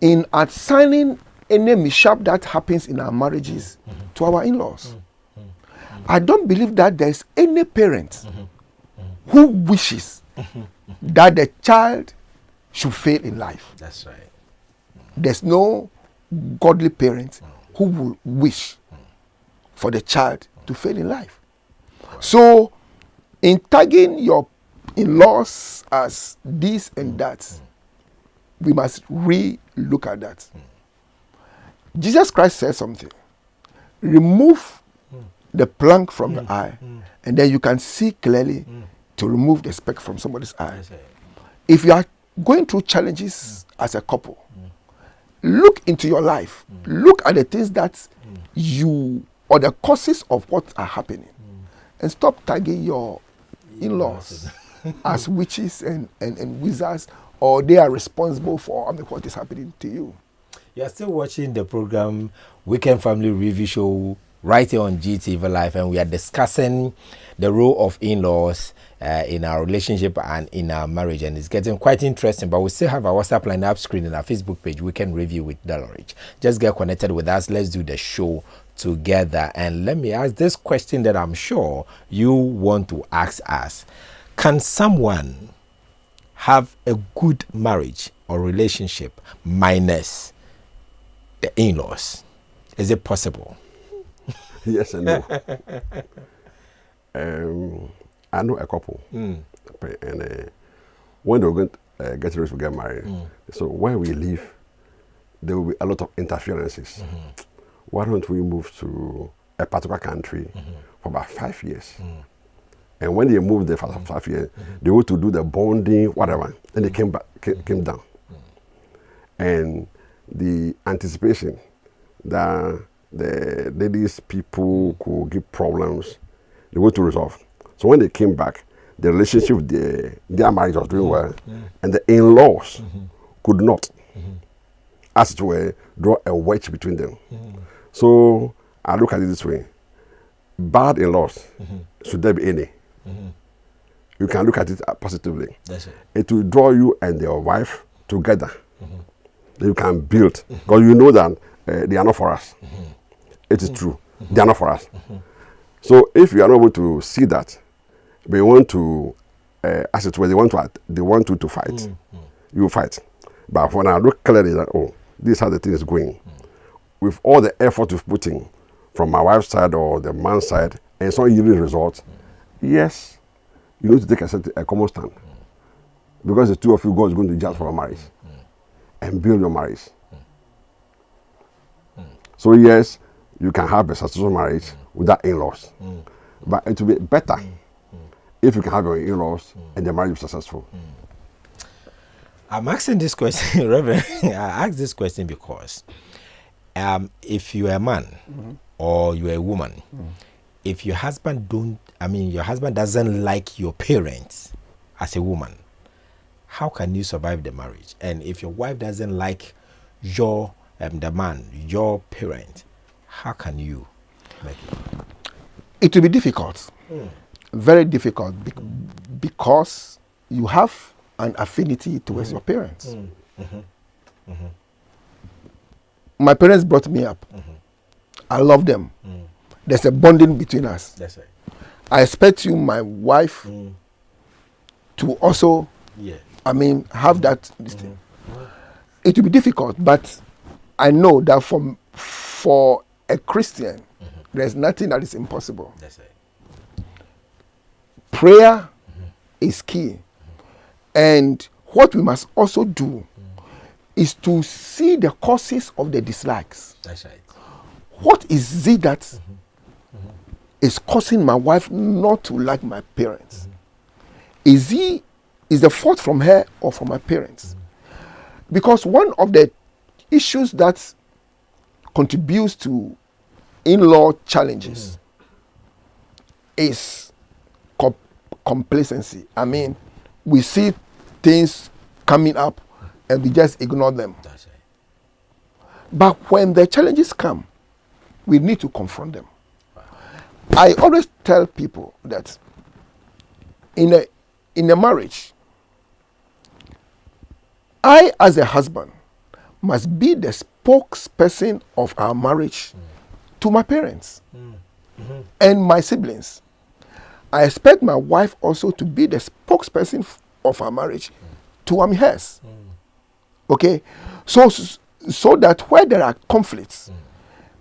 in assigning any mishap that happens in our marriages to our in-laws. I don't believe that there's any parent who wishes that the child should fail in life. That's right. There's no godly parent who will wish for the child to fail in life. So, in tagging your in-laws as this and that, we must re-look at that. Jesus Christ said something. Remove the plank from the eye, and then you can see clearly to remove the speck from somebody's eye. If you are going through challenges as a couple, look into your life. Look at the things that you, or the causes of what are happening, and stop tagging your in-laws as witches and wizards, or they are responsible for what is happening to you. You are still watching the program Weekend Family Review Show right here on GTV Live, and we are discussing the role of in-laws in our relationship and in our marriage, and it's getting quite interesting. But we still have our WhatsApp line up screen and our Facebook page, Weekend Review with Dollarich. Just get connected with us. Let's do the show together. And let me ask this question that I'm sure you want to ask us. Can someone have a good marriage or relationship minus the in-laws? Is it possible? Yes and no. I know a couple, and when they're going to get ready to get married, so when we leave, there will be a lot of interferences. Why don't we move to a particular country for about 5 years? And when they moved there for 5 years, they were to do the bonding, whatever, and they came back, came down. And the anticipation that the ladies people could give problems, they were to resolve. So when they came back, the relationship with their marriage was doing well, and the in-laws could not, as it were, draw a wedge between them. So I look at it this way: bad in-laws, should there be any, you can look at it positively. That's it. It will draw you and your wife together. You can build, because you know that they are not for us. It is true, they are not for us. So if you are not able to see that, they want to, as it were, they want you to fight. You fight. But when I look clearly that, oh, this is how the thing is going, with all the effort we've put in from my wife's side or the man's side, and it's not yielding results, yes, you need to take a common stand. Because the two of you, God is going to judge for a marriage and build your marriage. So yes, you can have a successful marriage without in-laws. But it will be better if you can have your in-laws and the marriage is successful. I'm asking this question, Reverend. I ask this question because if you're a man or you're a woman, if your husband doesn't like your parents as a woman, how can you survive the marriage? And if your wife doesn't like your the man, your parent, how can you make it? It will be difficult, very difficult, because you have an affinity towards your parents. My parents brought me up. I love them. There's a bonding between us. That's right. I expect you, my wife, to also, have that. Thing. It will be difficult, but I know that for a Christian, there's nothing that is impossible. That's right. Prayer is key. And what we must also do is to see the causes of the dislikes. That's right. What is it that is causing my wife not to like my parents? Is the fault from her or from my parents? Because one of the issues that contributes to in-law challenges is complacency. I mean, we see things coming up and we just ignore them. That's right. But when the challenges come, we need to confront them. I always tell people that in a marriage, I as a husband must be the spokesperson of our marriage to my parents. and my siblings. I expect my wife also to be the spokesperson of our marriage to hers. Okay? So that where there are conflicts,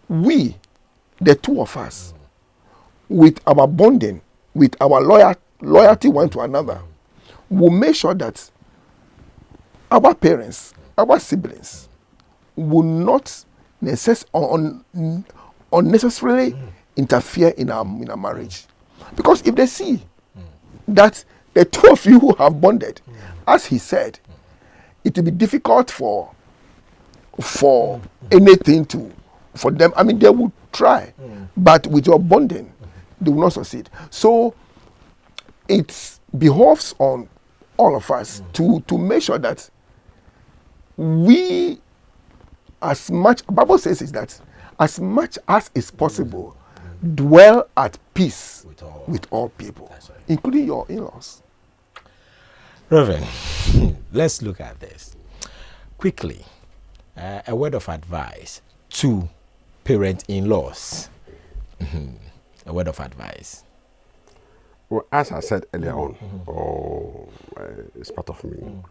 we, the two of us, with our bonding, with our loyalty one to another, will make sure that our parents, our siblings, will not unnecessarily interfere in our marriage. Because if they see that the two of you who have bonded, as he said, it will be difficult for anything for them. I mean, they will try, but with your bonding, they will not succeed. So it behoves on all of us to make sure that we, as much, Bible says is that as much as is possible, dwell at peace with all people, including your in-laws. Reverend, let's look at this quickly. A word of advice to parent-in-laws. A word of advice. Well, as I said earlier on, it's part of me.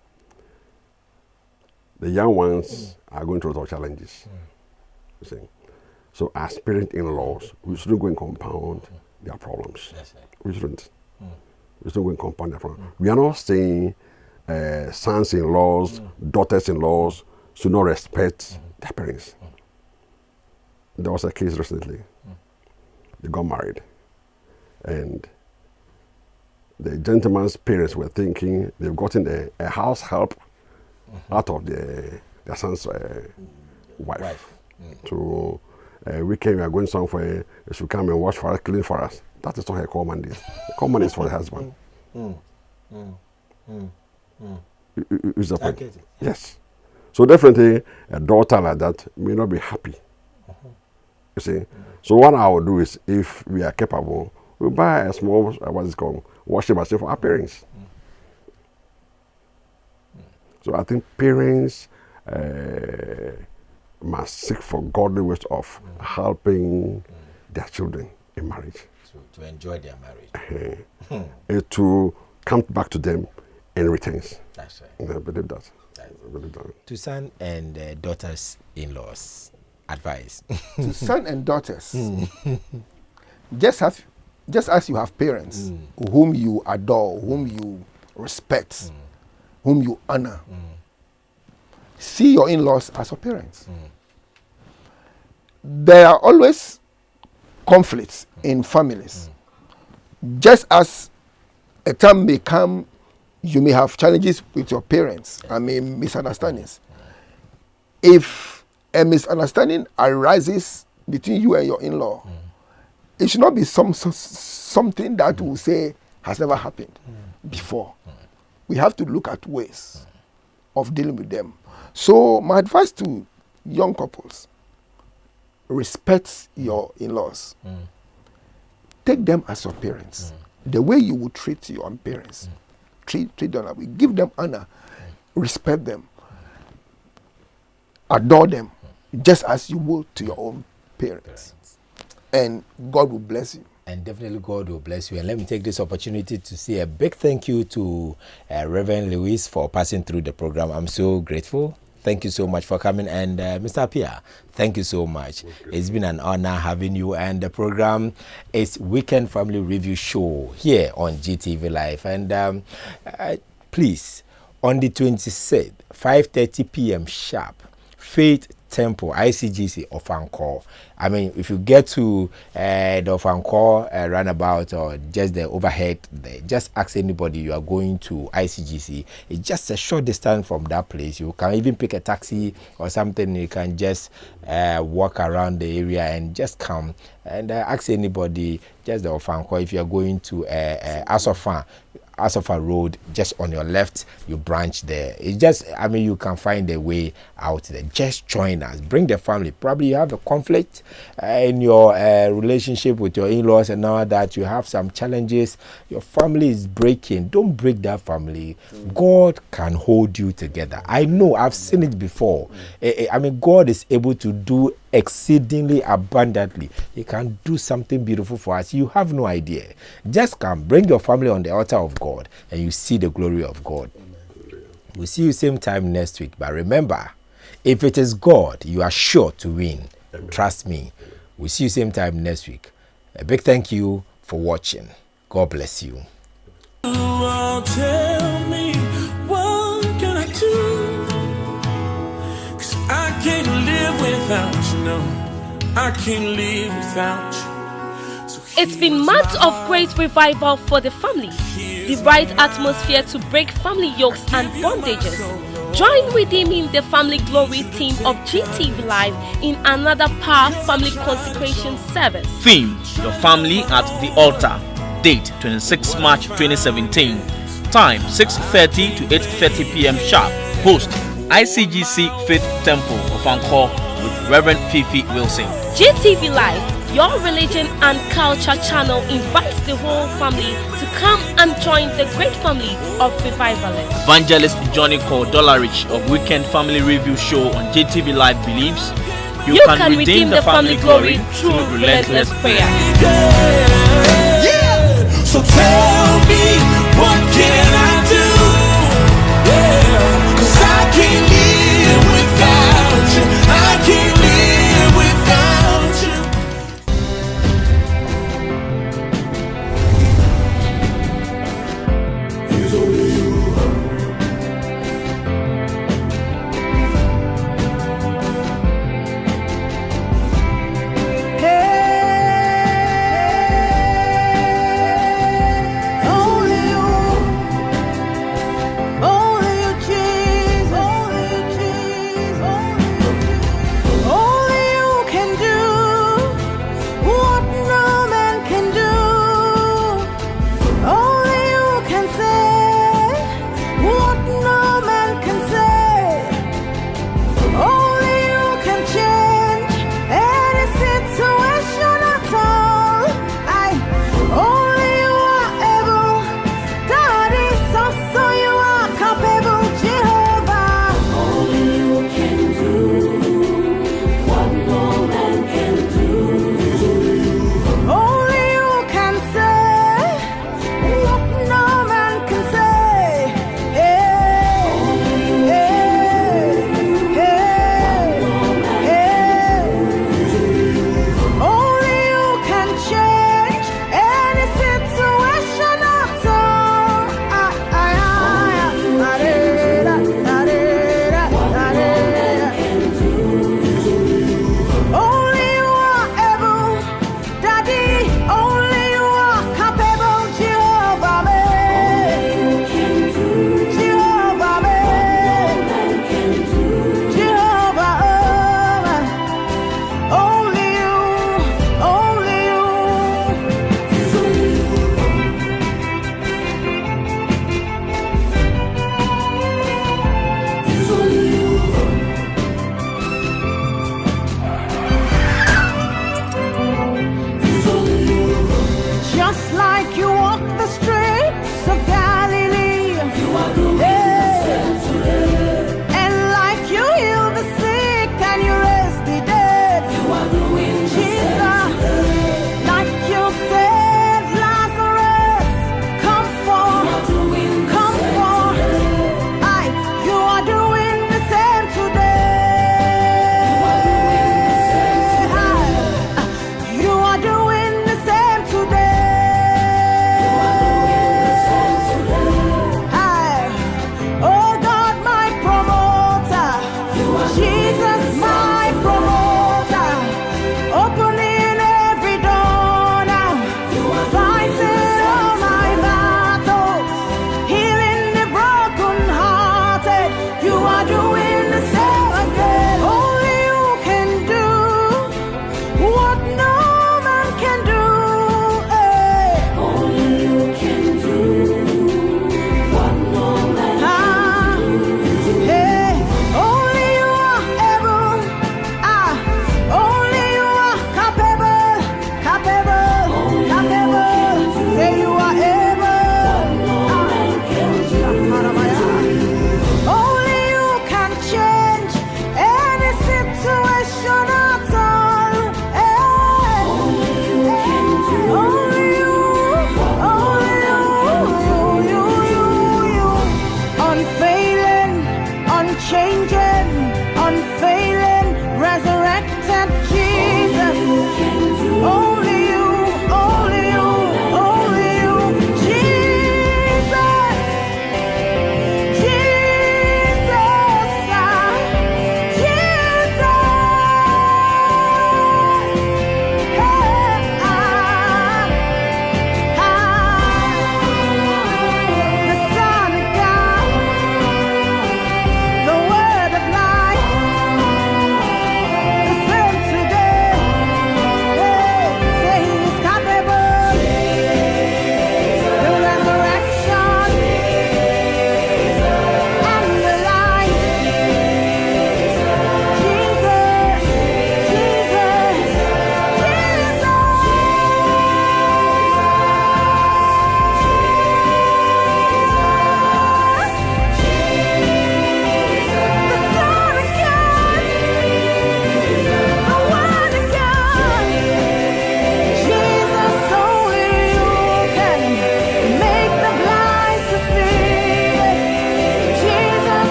The young ones are going through those challenges. You see. So as parent-in-laws, we shouldn't go and compound their problems. We shouldn't. We shouldn't go and compound their problems. We are not saying sons-in-laws, daughters-in-laws should not respect their parents. There was a case recently. They got married. And the gentleman's parents were thinking they've gotten a house help out of their son's wife. So weekend we are going somewhere, she should come and wash for us, clean for us. That is not her command. The command is for the husband. Is the point? Yes. So definitely a daughter like that may not be happy. You see. So what I will do is, if we are capable, we'll buy a small washing machine for our parents. So I think parents must seek for godly ways of helping their children in marriage. To enjoy their marriage. And to come back to them in returns. That's right. I believe that. I believe that. To son and daughters-in-laws, advice. To son and daughters, just as you have parents whom you adore, whom you respect, whom you honor, see your in-laws as your parents. There are always conflicts in families. Just as a time may come, you may have challenges with your parents, I mean misunderstandings. If a misunderstanding arises between you and your in-law, it should not be something that will say has never happened before. We have to look at ways of dealing with them. So my advice to young couples, respect your in-laws. Take them as your parents. The way you would treat your own parents. Treat them that way. Give them honor. Respect them. Adore them. Just as you would to your own parents. And God will bless you. And definitely God will bless you. And let me take this opportunity to say a big thank you to Reverend Lewis for passing through the program. I'm so grateful. Thank you so much for coming. And Mr. Apia, thank you so much. Okay. It's been an honor having you. And the program is Weekend Family Review Show here on GTV Live. And please, on the 26th, 5:30 p.m. sharp, Faith Temple, ICGC of Anchor. I mean, if you get to the of Anchor roundabout or just the overhead there, just ask anybody you are going to ICGC. It's just a short distance from that place. You can even pick a taxi or something. You can just walk around the area and just come and ask anybody, just the of Anchor. If you are going to Asofa Road, just on your left, you branch there. It's just, I mean, you can find a way out there. Just join us. Bring the family. Probably you have a conflict in your relationship with your in-laws and all that. You have some challenges. Your family is breaking. Don't break that family. God can hold you together. I know. I've seen it before. I mean, God is able to do exceedingly abundantly. He can do something beautiful for us. You have no idea. Just come, bring your family on the altar of God, and you see the glory of God. We'll see you same time next week. But remember, if it is God, you are sure to win. Trust me. We'll see you same time next week. A big thank you for watching. God bless you. Tell me, what can I do? 'Cause I can't live without you, no. I can't live without you. It's been months of great revival for the family. The right atmosphere to break family yokes and bondages. Join with him in the Family Glory team of GTV Live in another Power Family Consecration service. Theme: Your Family at the Altar. Date: 26 March 2017. Time: 6:30 to 8:30 p.m. sharp. Host: ICGC Faith Temple of Angkor with Reverend Fifi Wilson. GTV Live, your religion and culture channel, invites the whole family to come and join the great family of revivalists. Evangelist Johnny Cole Dollarich of Weekend Family Review Show on GTV Live believes you can redeem the family glory through relentless prayer. So tell